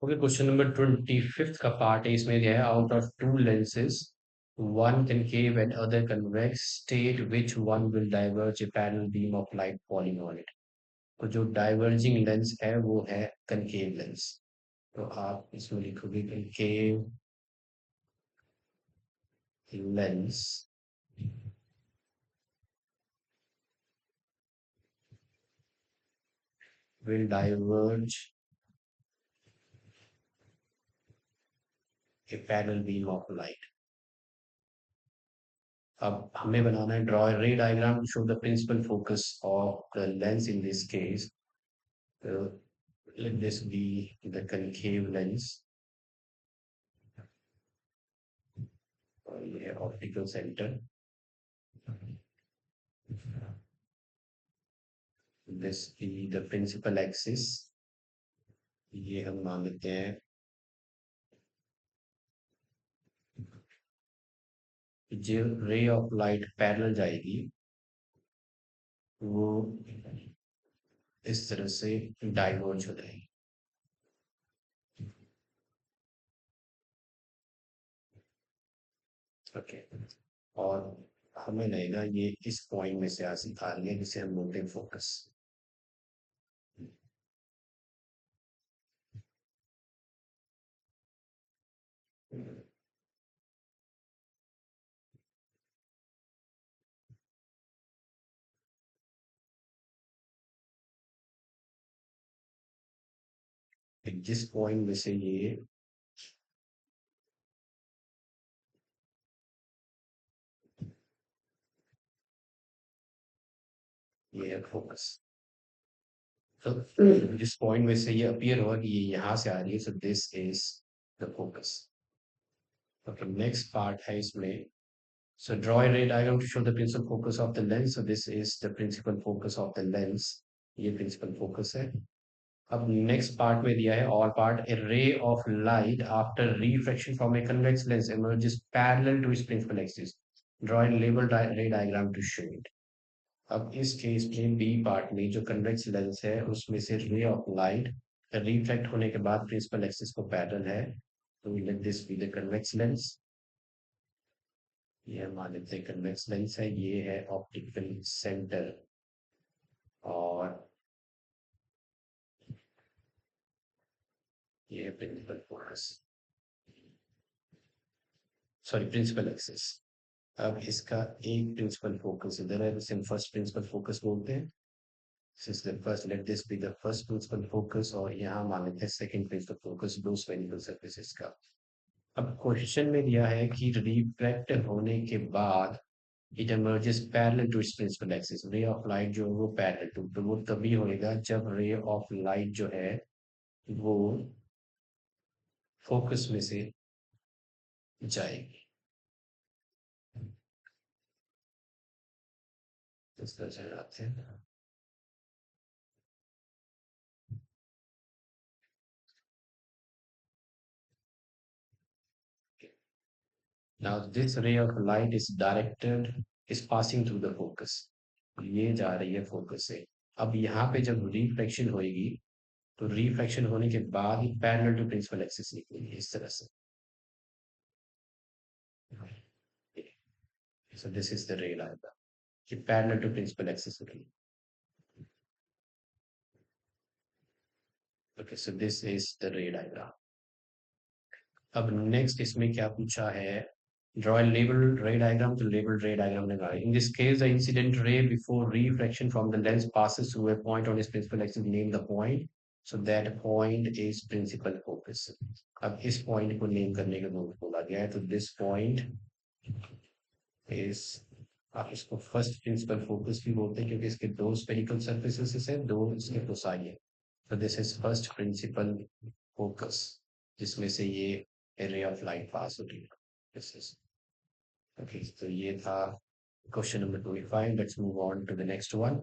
Okay, question number 25th का part है। इसमें दिया है out of to lenses, one concave and other convex, state which one will diverge a parallel beam of light falling on it। तो जो diverging lens है वो है कनकेव लेंस। तो आप इसमें लिखोगे concave lens will diverge a parallel beam of light। अब हमें बनाना है draw ray diagram to show the principal focus of the lens in this case. let this be the concave lens और ये optical centre. this be the principal axis। ये हम मान लेते हैं जो रे ऑफ लाइट पैरेलल जाएगी वो इस तरह से डाइवर्ज हो जाएगी। ओके, और हमें लगेगा ये इस पॉइंट में से आ रही है जिसे हम बोलते हैं फोकस। जिस पॉइंट में से ये है फोकस। तो जिस पॉइंट में से ये अपीयर हुआ कि ये यहाँ से आ रही है, so this is the focus. Okay, next part है इसमें। So draw a ray diagram to show the principal focus of the lens. So this is the principal focus of the lens। ये principal focus है। अब next part में दिया है all part, a ray of light after refraction from a convex lens emerges parallel to its principal axis। Draw a labeled ray diagram to show it। अब इस case में B part में जो convex lens है उसमें से ray of light reflect होने के बाद प्रिंसिपल एक्सिस को पैरेलल है। तो let this be the convex lens. ये मान लेते हैं कन्वेक्स लेंस है, ये है ऑप्टिकल सेंटर और ये है principal focus, sorry principal axis. अब इसका एक प्रिंसिपल फोकस इधर है, जिसे हम फर्स्ट प्रिंसिपल फोकस बोलते हैं। First, let this be the first principle focus और यहाँ मान लेते हैं सेकंड प्रिंसिपल फोकस दो स्फेरिकल सर्फेसिस का। अब क्वेश्चन में दिया है कि रिफ्रैक्ट होने के बाद it emerges parallel to its principal axis। Ray of light जो है वो पैरेलल टू, तो वो तभी होएगा जब रे ऑफ लाइट जो है वो फोकस में से जाएगी। इस तरह से जाते हैं। Now this ray of light is directed, is passing through the focus। ये जा रही है फोकस से। अब यहाँ पे जब रिफ्लेक्शन होएगी तो रिफ्लेक्शन होने के बाद ही पैरेलल टू प्रिंसिपल एक्सिस निकलेगी इस तरह से। So this is the ray diagram कि पैरेलल टू प्रिंसिपल एक्सिस निकलेगी। Okay, so this is the ray diagram। अब नेक्स्ट इसमें क्या पूछा है, draw a labeled ray diagram to labeled ray diagram लगाए। In this case, the incident ray before refraction from the lens passes through a point on its principal axis। Name the point। So that point is principal focus। अब इस point को name करने का बोला गया है, तो this point is, आप इसको फर्स्ट प्रिंसिपल फोकस भी बोलते हैं क्योंकि इसके दो स्पेरिकल सर्फेसेस है, दो इसके फोसाई है। तो this is first principle focus जिसमें से ये रे ऑफ लाइट पास हो रही है। This is okay. तो ये था question number 25। Let's move on to the next one.